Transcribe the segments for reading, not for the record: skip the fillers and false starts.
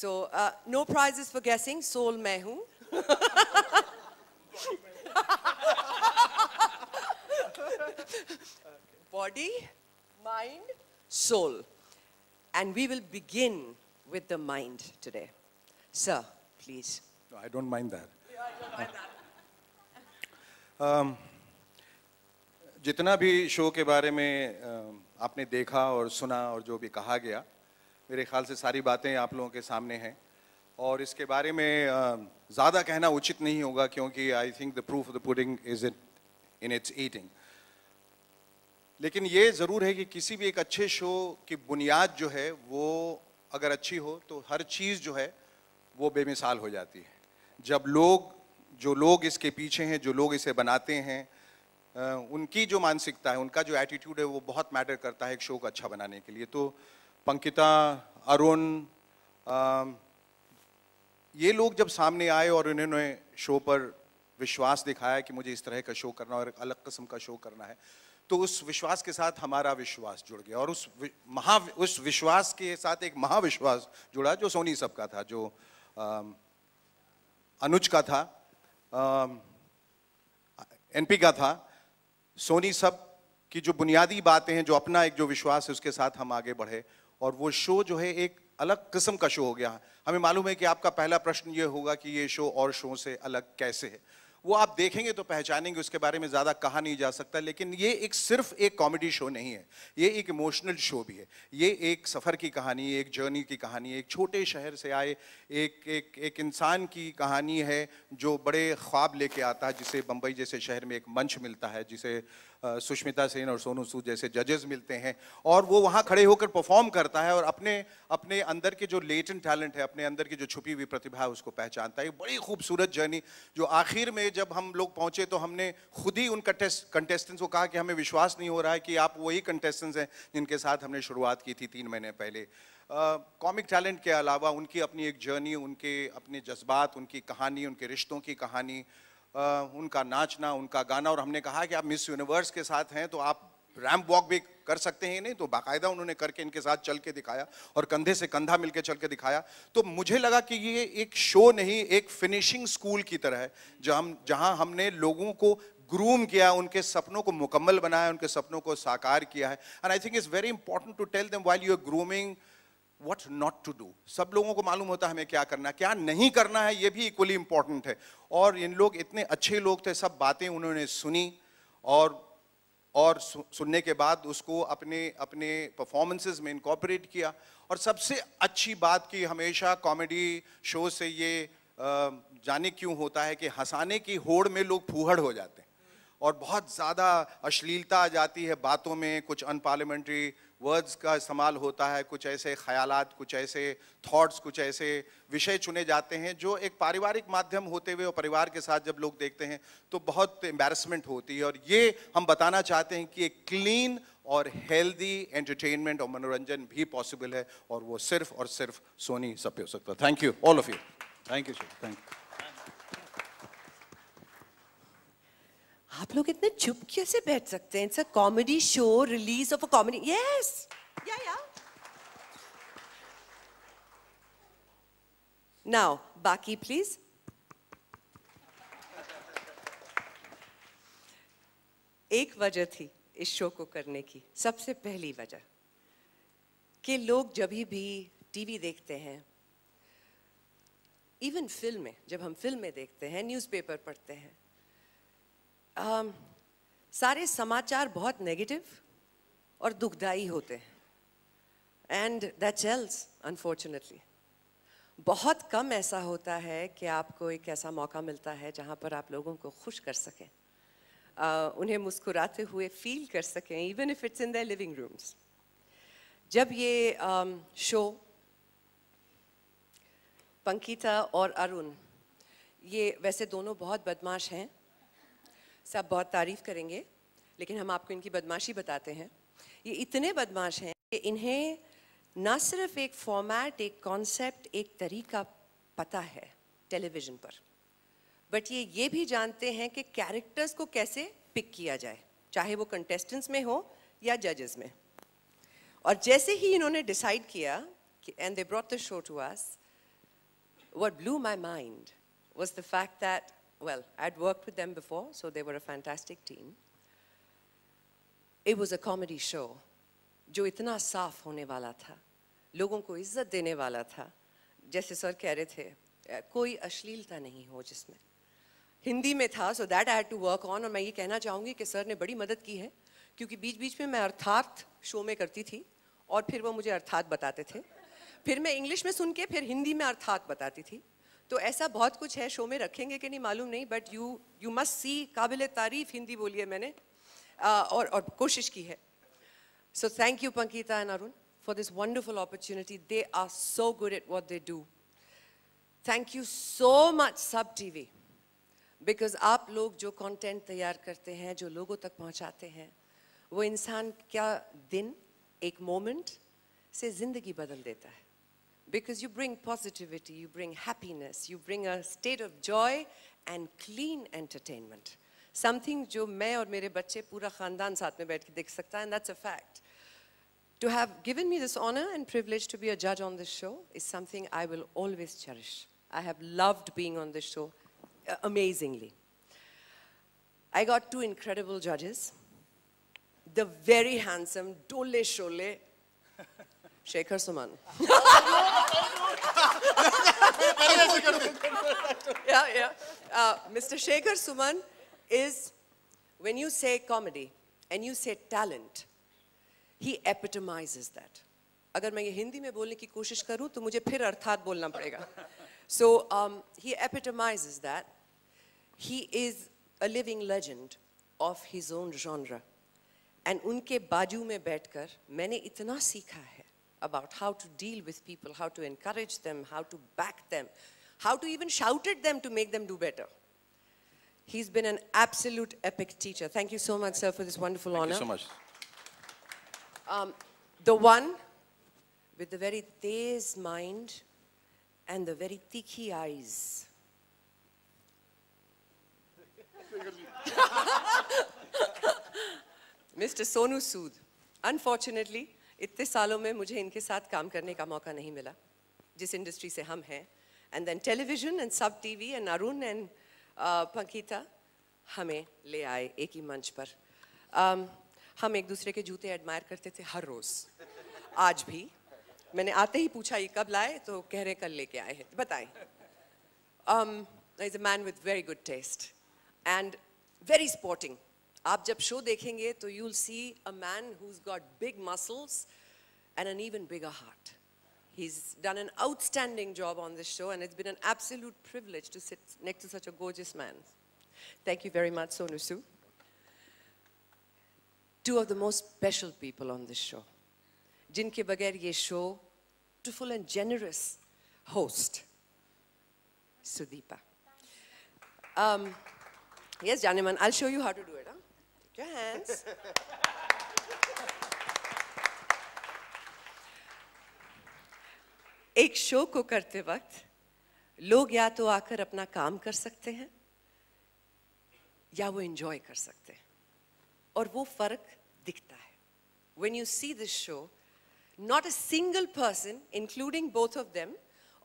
So, no prizes for guessing. Soul मैं हूँ. Body, mind, soul. And we will begin with the mind today. Sir, please. No, I don't mind that. Yeah, I don't mind that. जितना भी show के बारे में आपने देखा और सुना और जो भी कहा गया, मेरे ख्याल से सारी बातें आप लोगों के सामने हैं और इसके बारे में ज़्यादा कहना उचित नहीं होगा क्योंकि I think the proof of the pudding is in its eating. लेकिन ये ज़रूर है कि किसी भी एक अच्छे शो की बुनियाद जो है वो अगर अच्छी हो तो हर चीज़ जो है वो बेमिसाल हो जाती है. जब जो लोग इसके पीछे हैं, जो लोग इसे बनाते हैं, उनकी जो मानसिकता है, उनका जो एटीट्यूड है वो बहुत मैटर करता है एक शो को अच्छा बनाने के लिए. तो पंकिता, अरुण, ये लोग जब सामने आए और उन्होंने शो पर विश्वास दिखाया कि मुझे इस तरह का शो करना और एक अलग किस्म का शो करना है, तो उस विश्वास के साथ हमारा विश्वास जुड़ गया और उस विश्वास के साथ एक महाविश्वास जुड़ा जो सोनी सब का था, जो अनुज का था, एनपी का था. सोनी सब की जो बुनियादी बातें हैं, जो अपना एक जो विश्वास है, उसके साथ हम आगे बढ़े और वो शो जो है एक अलग किस्म का शो हो गया. हमें मालूम है कि आपका पहला प्रश्न ये होगा कि ये शो और शो से अलग कैसे है. वो आप देखेंगे तो पहचानेंगे, उसके बारे में ज़्यादा कहा नहीं जा सकता. लेकिन ये एक सिर्फ एक कॉमेडी शो नहीं है, ये एक इमोशनल शो भी है. ये एक सफ़र की कहानी, एक जर्नी की कहानी, एक छोटे शहर से आए एक इंसान की कहानी है जो बड़े ख्वाब लेके आता है, जिसे बम्बई जैसे शहर में एक मंच मिलता है, जिसे सुष्मिता सेन और सोनू सूद जैसे जजेस मिलते हैं और वो वहाँ खड़े होकर परफॉर्म करता है और अपने अंदर के जो लेटेंट टैलेंट है, अपने अंदर की जो छुपी हुई प्रतिभा है, उसको पहचानता है. बड़ी खूबसूरत जर्नी जो आखिर में जब हम लोग पहुँचे तो हमने खुद ही उन कंटेस्टेंट्स को कहा कि हमें विश्वास नहीं हो रहा है कि आप वही कंटेस्टेंट्स हैं जिनके साथ हमने शुरुआत की थी 3 महीने पहले. कॉमिक टैलेंट के अलावा उनकी अपनी एक जर्नी, उनके अपने जज्बात, उनकी कहानी, उनके रिश्तों की कहानी, उनका नाचना, उनका गाना. और हमने कहा कि आप मिस यूनिवर्स के साथ हैं तो आप रैंप वॉक भी कर सकते हैं. नहीं तो बाकायदा उन्होंने करके इनके साथ चल के दिखाया और कंधे से कंधा मिलके चल के दिखाया. तो मुझे लगा कि ये एक शो नहीं, एक फिनिशिंग स्कूल की तरह है जहां हमने लोगों को ग्रूम किया, उनके सपनों को मुकम्मल बनाया, उनके सपनों को साकार किया है. And I think it's very important to tell them while you are grooming what not to do. सब लोगों को मालूम होता है हमें क्या करना है, क्या नहीं करना है, ये भी इक्वली इंपॉर्टेंट है. और इन लोग इतने अच्छे लोग थे, सब बातें उन्होंने सुनी और सुनने के बाद उसको अपने परफॉर्मेंसेस में इनकॉर्पोरेट किया. और सबसे अच्छी बात कि हमेशा कॉमेडी शो से ये जाने क्यों होता है कि हंसाने की होड़ में लोग फूहड़ हो जाते हैं और बहुत ज़्यादा अश्लीलता आ जाती है बातों में, कुछ अनपार्लियामेंट्री वर्ड्स का इस्तेमाल होता है, कुछ ऐसे ख्यालात, कुछ ऐसे थॉट्स, कुछ ऐसे विषय चुने जाते हैं जो एक पारिवारिक माध्यम होते हुए और परिवार के साथ जब लोग देखते हैं तो बहुत एम्बैरसमेंट होती है. और ये हम बताना चाहते हैं कि एक क्लीन और हेल्दी एंटरटेनमेंट और मनोरंजन भी पॉसिबल है और वो सिर्फ और सिर्फ सोनी सब पे हो सकता है. Thank you all of you. Thank you sir. Thank you. आप लोग इतने चुप कैसे बैठ सकते हैं? It's a comedy show, release of a comedy. Yes, या नाउ बाकी प्लीज. एक वजह थी इस शो को करने की, सबसे पहली वजह कि लोग जब भी टीवी देखते हैं, इवन फिल्में, जब हम फिल्में देखते हैं, न्यूज़पेपर पढ़ते हैं, सारे समाचार बहुत नेगेटिव और दुखदाई होते हैं. And that sells unfortunately. बहुत कम ऐसा होता है कि आपको एक ऐसा मौका मिलता है जहाँ पर आप लोगों को खुश कर सकें, उन्हें मुस्कुराते हुए फील कर सकें, even if it's in their living rooms. जब ये शो पंकिता और अरुण, ये वैसे दोनों बहुत बदमाश हैं, सब बहुत तारीफ करेंगे, लेकिन हम आपको इनकी बदमाशी बताते हैं. ये इतने बदमाश हैं कि इन्हें ना सिर्फ एक फॉर्मेट, एक कॉन्सेप्ट, एक तरीका पता है टेलीविज़न पर, बट ये भी जानते हैं कि कैरेक्टर्स को कैसे पिक किया जाए, चाहे वो कंटेस्टेंट्स में हो या जजेस में. और जैसे ही इन्होंने डिसाइड किया कि and they brought the show to us what blew my mind was the fact that, well, I'd worked with them before, so they were a fantastic team. It was a comedy show, जो इतना साफ होने वाला था, लोगों को इज्जत देने वाला था, जैसे सर कह रहे थे, कोई अश्लीलता नहीं हो जिसमें. हिंदी में था, so that I had to work on. और मैं ये कहना चाहूँगी कि सर ने बड़ी मदद की है, क्योंकि बीच-बीच में मैं अर्थात शो में करती थी, और फिर वो मुझे अर्थात बताते थे. फिर मैं इंग्लिश में सुन के फिर हिंदी में अर्थात बताती थी. तो ऐसा बहुत कुछ है, शो में रखेंगे कि नहीं मालूम नहीं, बट यू मस्ट सी. काबिल तारीफ हिंदी बोली है मैंने, और कोशिश की है. So thank you Pankita and Arun for this wonderful opportunity. They are so good at what they do. Thank you so much Sub TV, because आप लोग जो कंटेंट तैयार करते हैं, जो लोगों तक पहुंचाते हैं, वो इंसान क्या दिन, एक मोमेंट से जिंदगी बदल देता है. Because you bring positivity, you bring happiness, you bring a state of joy and clean entertainment. Something जो मैं और मेरे बच्चे पूरा खानदान साथ में बैठ के देख सकता है, and that's a fact. To have given me this honor and privilege to be a judge on this show is something I will always cherish. I have loved being on this show amazingly. I got two incredible judges. The very handsome, Dole Shole, Shekhar Suman. Yeah. Mr. Shekhar Suman is, when you say comedy and you say talent, he epitomizes that. अगर मैं ये हिंदी में बोलने की कोशिश करूँ तो मुझे फिर अर्थात बोलना पड़ेगा. So he epitomizes that. He is a living legend of his own genre. And उनके बाजू में बैठकर मैंने इतना सीखा है about how to deal with people, how to encourage them, how to back them, how to even shout at them to make them do better. He's been an absolute epic teacher. Thank you so much, sir, for this wonderful honor. Thank you so much. The one with the very tez mind and the very tikhi eyes. Mr. Sonu Sood. Unfortunately, इतने सालों में मुझे इनके साथ काम करने का मौका नहीं मिला, जिस इंडस्ट्री से हम हैं. And then television and Sub TV and Arun and Pankita हमें ले आए एक ही मंच पर. हम एक दूसरे के जूते एडमायर करते थे हर रोज. आज भी मैंने आते ही पूछा ये कब लाए, तो कह रहे कल लेके आए हैं. बताएं. He's a man with very good taste and very sporting. आप जब शो देखेंगे तो you'll see a man who's got big muscles and an even bigger heart. He's done an outstanding job on this show, and it's been an absolute privilege to sit next to such a gorgeous man. Thank you very much, Sonu Sood. Two of the most special people on this show, जिनके बगैर ये show, beautiful and generous host, Sudeepa. Yes, Janeman, I'll show you how to do it. Huh? Take your hands. एक show को करते वक्त लोग या तो आकर अपना काम कर सकते हैं या वो एंजॉय कर सकते हैं, और वो फर्क दिखता है. When you see this show, not a single person, including both of them,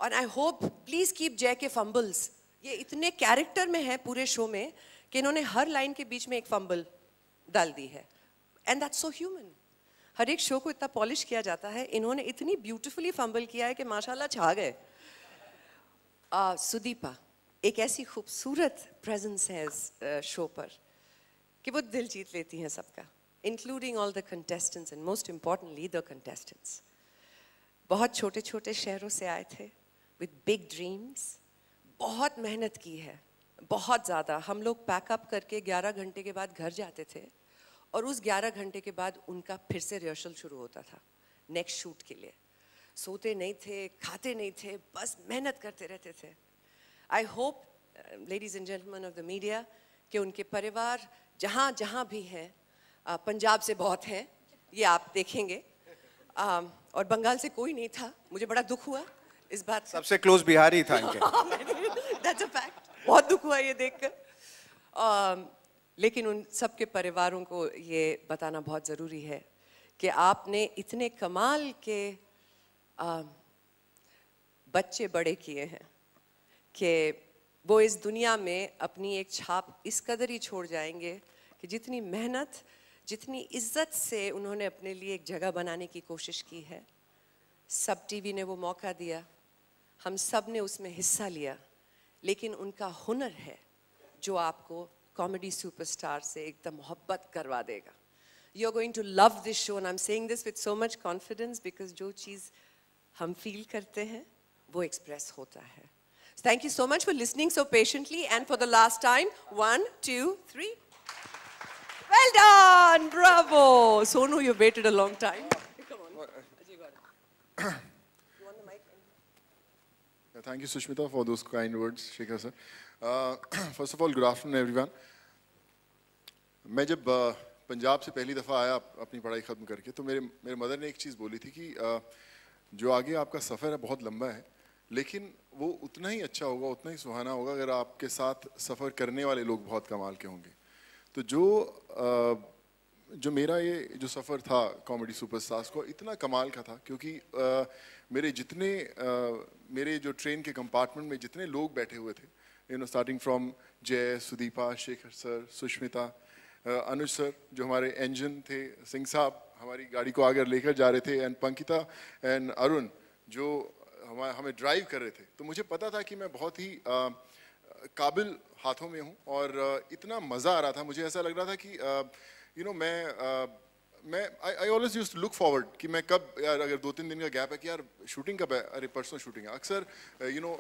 and I hope please keep JK fumbles. ये इतने कैरेक्टर में है पूरे शो में कि इन्होंने हर लाइन के बीच में एक फंबल डाल दी है. And that's so human. हर एक शो को इतना पॉलिश किया जाता है, इन्होंने इतनी ब्यूटीफुली फंबल किया है कि माशाल्लाह छा गए. सुदीपा एक ऐसी खूबसूरत प्रेजेंस है इस शो पर कि वो दिल जीत लेती हैं सबका, including all the contestants and most importantly the contestants. बहुत छोटे छोटे शहरों से आए थे with big dreams. बहुत मेहनत की है, बहुत ज़्यादा. हम लोग पैकअप करके 11 घंटे के बाद घर जाते थे, और उस 11 घंटे के बाद उनका फिर से रिहर्सल शुरू होता था नेक्स्ट शूट के लिए. सोते नहीं थे, खाते नहीं थे, बस मेहनत करते रहते थे. I hope ladies and gentleman of the media कि उनके परिवार जहाँ जहाँ भी हैं, पंजाब से बहुत हैं, ये आप देखेंगे, और बंगाल से कोई नहीं था. मुझे बड़ा दुख हुआ इस बात. सबसे क्लोज बिहारी था इनके. That's a fact. बहुत दुख हुआ ये देखकर. लेकिन उन सबके परिवारों को ये बताना बहुत ज़रूरी है कि आपने इतने कमाल के बच्चे बड़े किए हैं. कि वो इस दुनिया में अपनी एक छाप इस कदर ही छोड़ जाएंगे कि जितनी मेहनत, जितनी इज्जत से उन्होंने अपने लिए एक जगह बनाने की कोशिश की है, सब टीवी ने वो मौका दिया, हम सब ने उसमें हिस्सा लिया, लेकिन उनका हुनर है जो आपको कॉमेडी सुपरस्टार से एकदम मोहब्बत करवा देगा. You're going to love this show, and I'm saying this with so much confidence because जो चीज़ हम feel करते हैं वो express होता है. So thank you so much for listening so patiently, and for the last time, 1, 2, 3. Well done, bravo. Sonu, you waited a long time. Come on. You got it. You want the mic? Thank you, Sushmita, for those kind words, Shekhar sir. First of all, good afternoon, everyone. मैं जब पंजाब से पहली दफ़ा आया अपनी पढ़ाई ख़त्म करके, तो मेरे मदर ने एक चीज़ बोली थी कि जो आगे आपका सफ़र है बहुत लंबा है, लेकिन वो उतना ही अच्छा होगा, उतना ही सुहाना होगा अगर आपके साथ सफ़र करने वाले लोग बहुत कमाल के होंगे. तो जो मेरा ये जो सफ़र था कॉमेडी सुपरस्टार्स को, इतना कमाल का था क्योंकि मेरे जो ट्रेन के कंपार्टमेंट में जितने लोग बैठे हुए थे, स्टार्टिंग फ्रॉम जय, सुदीपा, शेखर सर, सुष्मिता, अनुज सर जो हमारे इंजन थे, सिंह साहब हमारी गाड़ी को आगे लेकर जा रहे थे, एंड पंकिता एंड अरुण जो हमें ड्राइव कर रहे थे. तो मुझे पता था कि मैं बहुत ही काबिल हाथों में हूँ और इतना मज़ा आ रहा था. मुझे ऐसा लग रहा था कि I always used to look forward कि मैं कब, यार अगर 2-3 दिन का गैप है कि यार शूटिंग कब है, अरे परसों शूटिंग है. अक्सर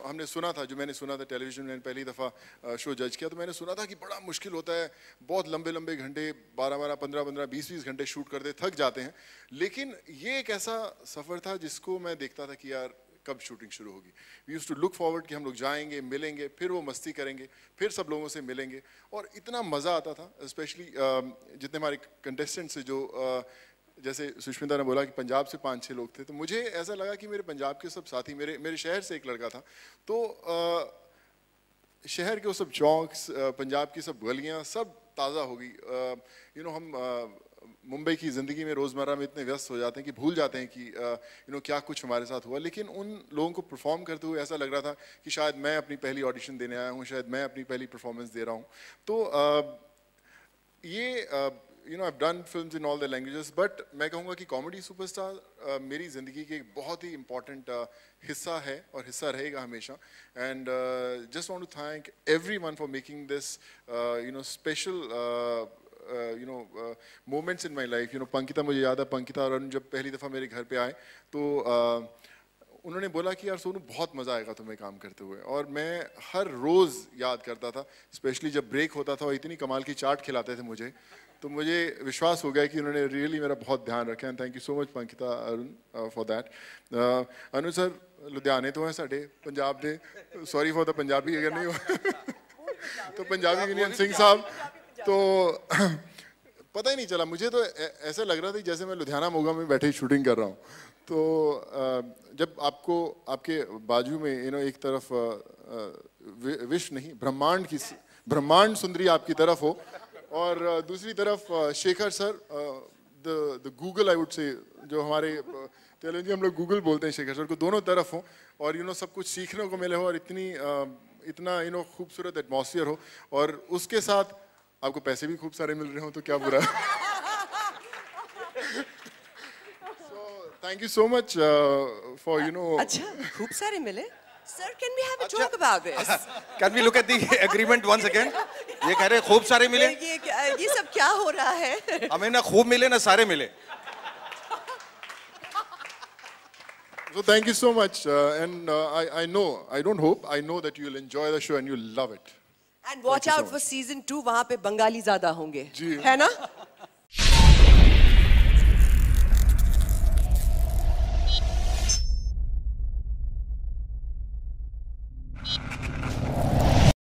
हमने सुना था, जो मैंने सुना था टेलीविजन में पहली दफ़ा शो जज किया, तो मैंने सुना था कि बड़ा मुश्किल होता है, बहुत लंबे लंबे घंटे, 12-12, 15-15, 20-20 घंटे शूट करते, थक जाते हैं. लेकिन ये एक ऐसा सफ़र था जिसको मैं देखता था कि यार कब शूटिंग शुरू होगी. We used to look forward कि हम लोग जाएंगे, मिलेंगे, फिर वो मस्ती करेंगे, फिर सब लोगों से मिलेंगे, और इतना मज़ा आता था. स्पेशली जितने हमारे कंटेस्टेंट्स जो जैसे सुष्मिता ने बोला कि पंजाब से 5-6 लोग थे, तो मुझे ऐसा लगा कि मेरे पंजाब के सब साथी, मेरे शहर से एक लड़का था, तो शहर के वो सब चौक, पंजाब की सब गलियाँ सब ताज़ा हो गई. हम मुंबई की ज़िंदगी में रोज़मर्रा में इतने व्यस्त हो जाते हैं कि भूल जाते हैं कि क्या कुछ हमारे साथ हुआ. लेकिन उन लोगों को परफॉर्म करते हुए ऐसा लग रहा था कि शायद मैं अपनी पहली ऑडिशन देने आया हूँ, शायद मैं अपनी पहली परफॉर्मेंस दे रहा हूँ. तो I've done films in all the languages, but मैं कहूँगा कि कॉमेडी सुपरस्टार मेरी ज़िंदगी के एक बहुत ही इम्पॉर्टेंट हिस्सा है और हिस्सा रहेगा हमेशा. And just want to thank everyone for making this special moments in my life. पंकिता, मुझे याद है पंकिता और अरुण जब पहली दफ़ा मेरे घर पे आए तो उन्होंने बोला कि यार सोनू बहुत मज़ा आएगा तुम्हें काम करते हुए, और मैं हर रोज़ याद करता था, स्पेशली जब ब्रेक होता था और इतनी कमाल की चाट खिलाते थे मुझे, तो मुझे विश्वास हो गया कि उन्होंने रियली मेरा बहुत ध्यान रखा. And thank you so much Pankita, Arun for that. Anu sir लुधियाने तो हैं साढ़े पंजाब दे, सॉरी फॉर द पंजाबी अगर नहीं हो तो पंजाबी यूनियन सिंह साहब, तो पता ही नहीं चला. मुझे तो ऐसा लग रहा था जैसे मैं लुधियाना मोगा में बैठे ही शूटिंग कर रहा हूँ. तो जब आपको आपके बाजू में एक तरफ विश्व नहीं ब्रह्मांड सुंदरी आपकी तरफ हो, और दूसरी तरफ Shekhar sir, the Google I would say, जो हमारे तेलुगु हम लोग गूगल बोलते हैं, शेखर सर को दोनों तरफ हो, और सब कुछ सीखने को मिले हो, और इतना खूबसूरत एटमॉस्फेयर हो, और उसके साथ आपको पैसे भी खूब सारे मिल रहे हो, तो क्या बुरा. So thank you so much for अच्छा, खूब सारे मिले. Sir, can we have a talk about this? Can we look at the agreement once again? ये कह रहे खूब सारे मिले. ये सब क्या हो रहा है? हमें ना खूब मिले ना सारे मिले. So thank you so much, and I know that you'll enjoy the show and you'll love it. And watch out for season 2, वहाँ पे बंगाली ज़्यादा होंगे, जी. है ना?